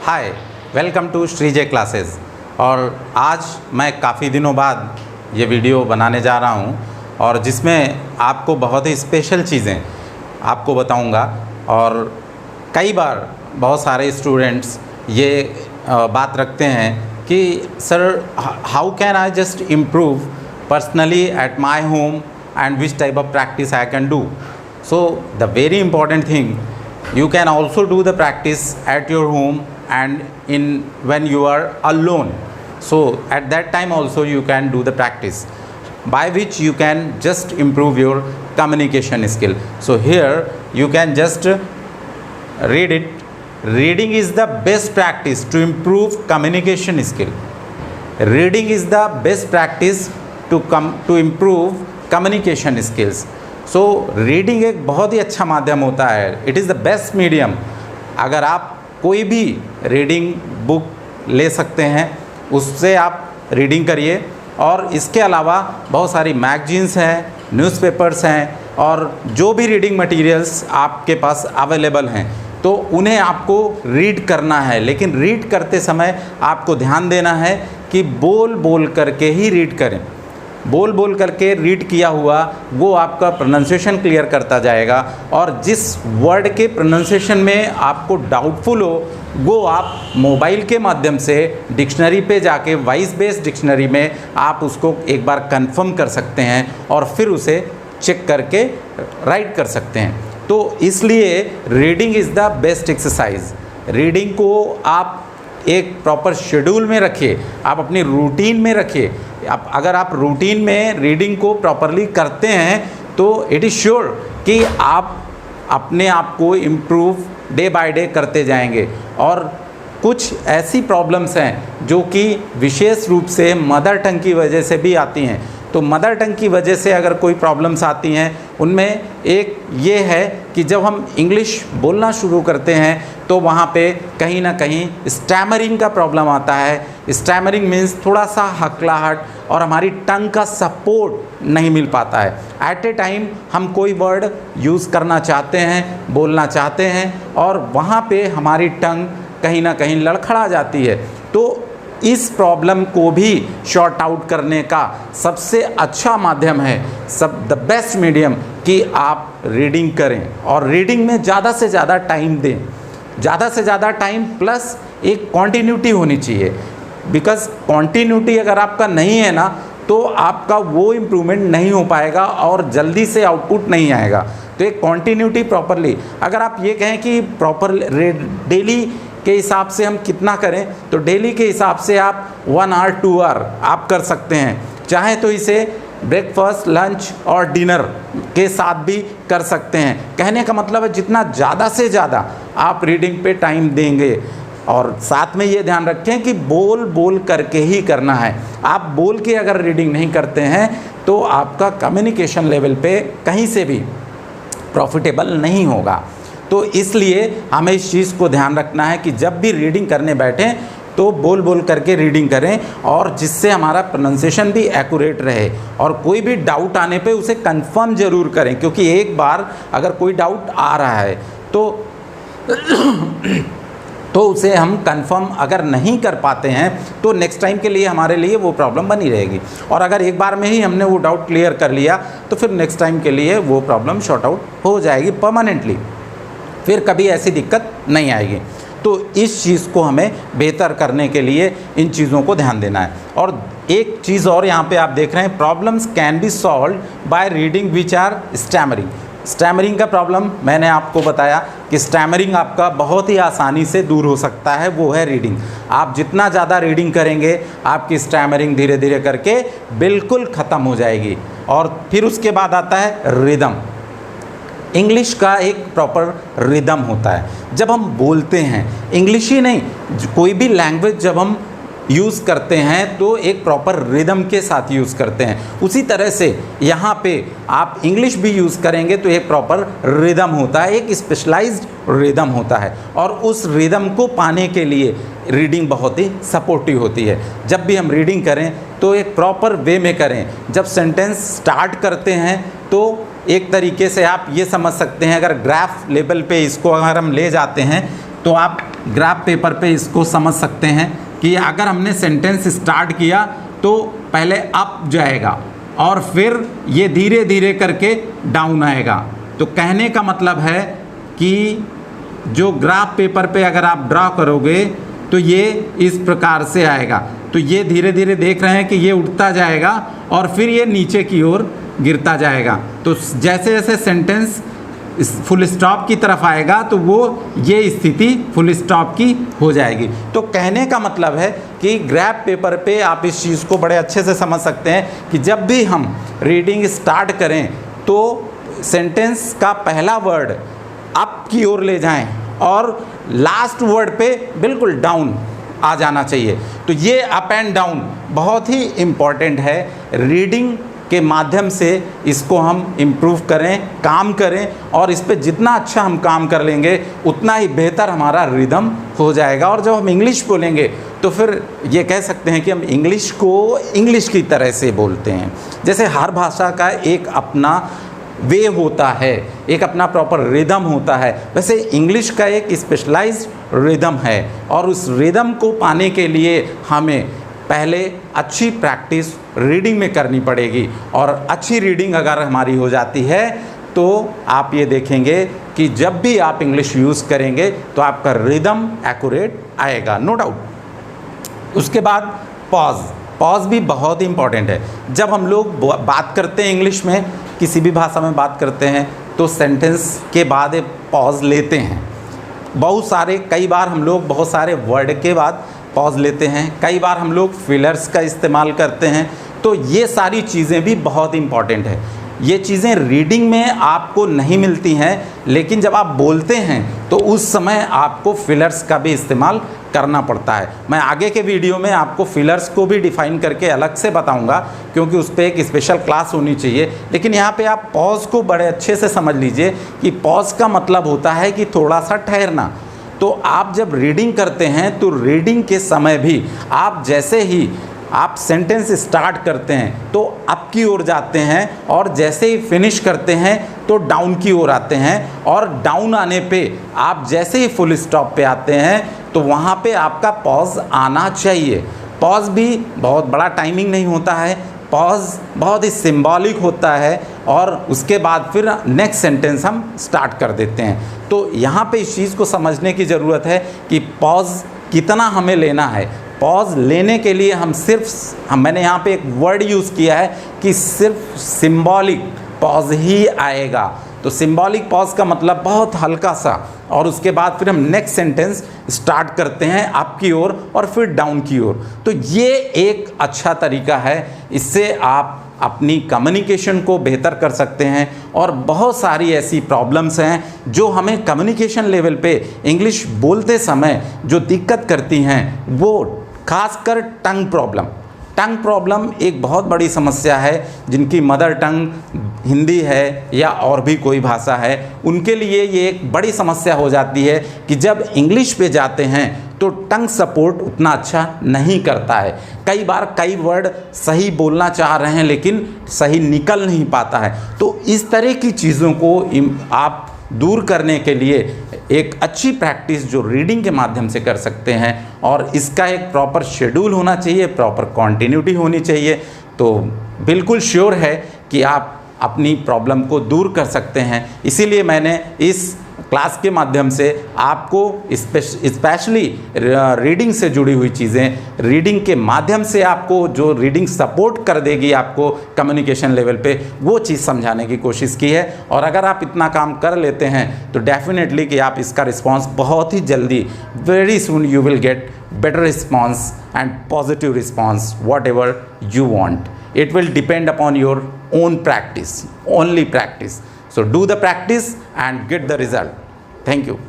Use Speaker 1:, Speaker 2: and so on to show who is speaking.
Speaker 1: Hi, welcome to Shreejay classes. और आज मैं काफ़ी दिनों बाद ये वीडियो बनाने जा रहा हूँ और जिसमें आपको बहुत ही स्पेशल चीज़ें आपको बताऊँगा। और कई बार बहुत सारे स्टूडेंट्स ये बात रखते हैं कि sir how can I just improve personally at my home and which type of practice I can do. So the very important thing, you can also do the practice at your home and when you are alone. So at that time also you can do the practice by which you can just improve your communication skill. So here you can just read it. Reading is the best practice to improve communication skill. Reading is the best practice to improve communication skills. So reading एक बहुत ही अच्छा माध्यम होता है। It is the best medium. अगर आप कोई भी रीडिंग बुक ले सकते हैं, उससे आप रीडिंग करिए। और इसके अलावा बहुत सारी मैगजीन्स हैं, न्यूज़पेपर्स हैं और जो भी रीडिंग मटेरियल्स आपके पास अवेलेबल हैं, तो उन्हें आपको रीड करना है। लेकिन रीड करते समय आपको ध्यान देना है कि बोल बोल करके ही रीड करें। बोल बोल करके रीड किया हुआ वो आपका प्रोनाउंसिएशन क्लियर करता जाएगा। और जिस वर्ड के प्रोनाउंसिएशन में आपको डाउटफुल हो, वो आप मोबाइल के माध्यम से डिक्शनरी पे जाके वॉइस बेस्ड डिक्शनरी में आप उसको एक बार कंफर्म कर सकते हैं और फिर उसे चेक करके राइट कर सकते हैं। तो इसलिए reading is the best exercise. Reading को आप एक प्रॉपर शेड्यूल में रखिए, आप अपनी रूटीन में रखिए। अगर आप रूटीन में रीडिंग को प्रॉपरली करते हैं तो इट इज़ श्योर कि आप अपने आप को इम्प्रूव डे बाय डे करते जाएंगे। और कुछ ऐसी प्रॉब्लम्स हैं जो कि विशेष रूप से मदर टंग की वजह से भी आती हैं। तो मदर टंग की वजह से अगर कोई प्रॉब्लम्स आती हैं, उनमें एक ये है कि जब हम इंग्लिश बोलना शुरू करते हैं तो वहाँ पे कहीं ना कहीं स्टैमरिंग का प्रॉब्लम आता है। स्टैमरिंग मीन्स थोड़ा सा हकलाहट और हमारी टंग का सपोर्ट नहीं मिल पाता है। एट ए टाइम हम कोई वर्ड यूज़ करना चाहते हैं, बोलना चाहते हैं और वहाँ पे हमारी टंग कहीं ना कहीं लड़खड़ा जाती है। तो इस प्रॉब्लम को भी शॉर्ट आउट करने का सबसे अच्छा माध्यम है, द बेस्ट मीडियम, कि आप रीडिंग करें और रीडिंग में ज़्यादा से ज़्यादा टाइम दें। ज़्यादा से ज़्यादा टाइम प्लस एक कॉन्टिन्यूटी होनी चाहिए। बिकॉज कॉन्टिन्यूटी अगर आपका नहीं है ना, तो आपका वो इम्प्रूवमेंट नहीं हो पाएगा और जल्दी से आउटपुट नहीं आएगा। तो एक कॉन्टिन्यूटी प्रॉपरली, अगर आप ये कहें कि प्रॉपर डेली के हिसाब से हम कितना करें, तो डेली के हिसाब से आप 1 आवर 2 आवर आप कर सकते हैं। चाहे तो इसे ब्रेकफास्ट, लंच और डिनर के साथ भी कर सकते हैं। कहने का मतलब है जितना ज़्यादा से ज़्यादा आप रीडिंग पे टाइम देंगे। और साथ में ये ध्यान रखें कि बोल बोल करके ही करना है। आप बोल के अगर रीडिंग नहीं करते हैं तो आपका कम्युनिकेशन लेवल पे कहीं से भी प्रॉफिटेबल नहीं होगा। तो इसलिए हमें इस चीज़ को ध्यान रखना है कि जब भी रीडिंग करने बैठें तो बोल बोल करके रीडिंग करें और जिससे हमारा प्रोनाउंसिएशन भी एक्यूरेट रहे। और कोई भी डाउट आने पे उसे कंफर्म ज़रूर करें, क्योंकि एक बार अगर कोई डाउट आ रहा है तो उसे हम कंफर्म अगर नहीं कर पाते हैं तो नेक्स्ट टाइम के लिए हमारे लिए वो प्रॉब्लम बनी रहेगी। और अगर एक बार में ही हमने वो डाउट क्लियर कर लिया तो फिर नेक्स्ट टाइम के लिए वो प्रॉब्लम शॉर्ट आउट हो जाएगी परमानेंटली, फिर कभी ऐसी दिक्कत नहीं आएगी। तो इस चीज़ को हमें बेहतर करने के लिए इन चीज़ों को ध्यान देना है। और एक चीज़ और यहाँ पे आप देख रहे हैं, problems can be solved by reading which are stammering. Stammering का प्रॉब्लम मैंने आपको बताया कि स्टैमरिंग आपका बहुत ही आसानी से दूर हो सकता है, वो है रीडिंग। आप जितना ज़्यादा रीडिंग करेंगे आपकी स्टैमरिंग धीरे धीरे करके बिल्कुल ख़त्म हो जाएगी। और फिर उसके बाद आता है रिदम। इंग्लिश का एक प्रॉपर रिदम होता है। जब हम बोलते हैं, इंग्लिश ही नहीं, कोई भी लैंग्वेज जब हम यूज़ करते हैं तो एक प्रॉपर रिदम के साथ यूज़ करते हैं। उसी तरह से यहाँ पे आप इंग्लिश भी यूज़ करेंगे तो एक प्रॉपर रिदम होता है, एक स्पेशलाइज्ड रिदम होता है। और उस रिदम को पाने के लिए रीडिंग बहुत ही सपोर्टिव होती है। जब भी हम रीडिंग करें तो एक प्रॉपर वे में करें। जब सेंटेंस स्टार्ट करते हैं तो एक तरीके से आप ये समझ सकते हैं, अगर ग्राफ लेवल पे इसको अगर हम ले जाते हैं तो आप ग्राफ पेपर पे इसको समझ सकते हैं कि अगर हमने सेंटेंस स्टार्ट किया तो पहले अप जाएगा और फिर ये धीरे धीरे करके डाउन आएगा। तो कहने का मतलब है कि जो ग्राफ पेपर पे अगर आप ड्रा करोगे तो ये इस प्रकार से आएगा। तो ये धीरे धीरे देख रहे हैं कि ये उठता जाएगा और फिर ये नीचे की ओर गिरता जाएगा। तो जैसे जैसे सेंटेंस फुल स्टॉप की तरफ आएगा तो वो ये स्थिति फुल स्टॉप की हो जाएगी। तो कहने का मतलब है कि ग्राफ पेपर पे आप इस चीज़ को बड़े अच्छे से समझ सकते हैं कि जब भी हम रीडिंग स्टार्ट करें तो सेंटेंस का पहला वर्ड अप की ओर ले जाएं और लास्ट वर्ड पे बिल्कुल डाउन आ जाना चाहिए। तो ये अप एंड डाउन बहुत ही इम्पॉर्टेंट है। रीडिंग के माध्यम से इसको हम इम्प्रूव करें, काम करें, और इस पे जितना अच्छा हम काम कर लेंगे उतना ही बेहतर हमारा रिदम हो जाएगा। और जब हम इंग्लिश बोलेंगे तो फिर ये कह सकते हैं कि हम इंग्लिश को इंग्लिश की तरह से बोलते हैं। जैसे हर भाषा का एक अपना वे होता है, एक अपना प्रॉपर रिदम होता है, वैसे इंग्लिश का एक स्पेशलाइज्ड रिदम है। और उस रिदम को पाने के लिए हमें पहले अच्छी प्रैक्टिस रीडिंग में करनी पड़ेगी। और अच्छी रीडिंग अगर हमारी हो जाती है तो आप ये देखेंगे कि जब भी आप इंग्लिश यूज़ करेंगे तो आपका रिदम एक्यूरेट आएगा, नो डाउट। उसके बाद पॉज भी बहुत इंपॉर्टेंट है। जब हम लोग बात करते हैं इंग्लिश में, किसी भी भाषा में बात करते हैं, तो सेंटेंस के बाद एक पॉज लेते हैं। कई बार हम लोग बहुत सारे वर्ड के बाद पॉज लेते हैं, कई बार हम लोग फिलर्स का इस्तेमाल करते हैं। तो ये सारी चीज़ें भी बहुत इम्पॉर्टेंट है। ये चीज़ें रीडिंग में आपको नहीं मिलती हैं, लेकिन जब आप बोलते हैं तो उस समय आपको फिलर्स का भी इस्तेमाल करना पड़ता है। मैं आगे के वीडियो में आपको फिलर्स को भी डिफ़ाइन करके अलग से बताऊंगा, क्योंकि उस पर एक स्पेशल क्लास होनी चाहिए। लेकिन यहाँ पे आप पॉज को बड़े अच्छे से समझ लीजिए कि पॉज का मतलब होता है कि थोड़ा सा ठहरना। तो आप जब रीडिंग करते हैं तो रीडिंग के समय भी आप जैसे ही आप सेंटेंस स्टार्ट करते हैं तो अप की ओर जाते हैं, और जैसे ही फिनिश करते हैं तो डाउन की ओर आते हैं। और डाउन आने पे आप जैसे ही फुल स्टॉप पे आते हैं तो वहाँ पे आपका पॉज आना चाहिए। पॉज भी बहुत बड़ा टाइमिंग नहीं होता है, पॉज बहुत ही सिंबॉलिक होता है, और उसके बाद फिर नेक्स्ट सेंटेंस हम स्टार्ट कर देते हैं। तो यहाँ पे इस चीज़ को समझने की ज़रूरत है कि पॉज कितना हमें लेना है। पॉज लेने के लिए मैंने यहाँ पे एक वर्ड यूज़ किया है कि सिर्फ सिंबॉलिक पॉज ही आएगा। तो सिंबॉलिक पॉज का मतलब बहुत हल्का सा, और उसके बाद फिर हम नेक्स्ट सेंटेंस स्टार्ट करते हैं अप की ओर और फिर डाउन की ओर। तो ये एक अच्छा तरीका है, इससे आप अपनी कम्युनिकेशन को बेहतर कर सकते हैं। और बहुत सारी ऐसी प्रॉब्लम्स हैं जो हमें कम्युनिकेशन लेवल पे इंग्लिश बोलते समय जो दिक्कत करती हैं, वो खासकर टंग प्रॉब्लम एक बहुत बड़ी समस्या है। जिनकी मदर टंग हिंदी है या और भी कोई भाषा है, उनके लिए ये एक बड़ी समस्या हो जाती है कि जब इंग्लिश पे जाते हैं तो टंग सपोर्ट उतना अच्छा नहीं करता है। कई बार कई वर्ड सही बोलना चाह रहे हैं लेकिन सही निकल नहीं पाता है। तो इस तरह की चीज़ों को आप दूर करने के लिए एक अच्छी प्रैक्टिस जो रीडिंग के माध्यम से कर सकते हैं, और इसका एक प्रॉपर शेड्यूल होना चाहिए, प्रॉपर कॉन्टिन्यूटी होनी चाहिए। तो बिल्कुल श्योर है कि आप अपनी प्रॉब्लम को दूर कर सकते हैं। इसीलिए मैंने इस क्लास के माध्यम से आपको स्पेशली रीडिंग से जुड़ी हुई चीज़ें, रीडिंग के माध्यम से आपको जो रीडिंग सपोर्ट कर देगी आपको कम्युनिकेशन लेवल पे, वो चीज़ समझाने की कोशिश की है। और अगर आप इतना काम कर लेते हैं तो डेफिनेटली कि आप इसका रिस्पांस बहुत ही जल्दी, very soon you will get better response and positive response whatever you want. It will depend upon your own practice, only practice. So do the practice and get the result. Thank you.